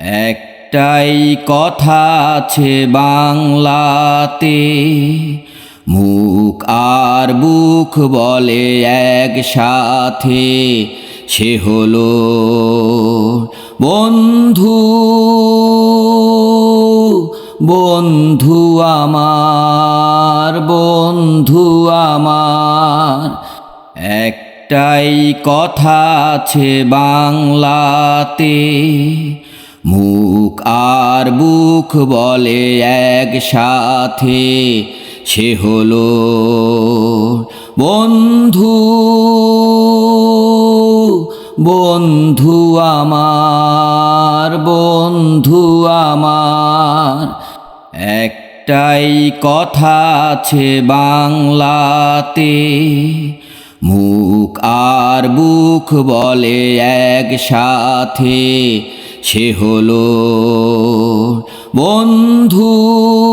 একটাই কথা আছে বাংলাতে, মুখ আর বুক বলে একসাথে, সে হলো বন্ধু। বন্ধু আমার, বন্ধু আমার। একটাই কথা আছে বাংলাতে, মুখ আর বুক বলে একসাথে, সে হলো বন্ধু। বন্ধু আমার, বন্ধু আমার। একটাই কথা আছে বাংলাতে, মুখ আর বুক বলে একসাথে, সে হলো বন্ধু।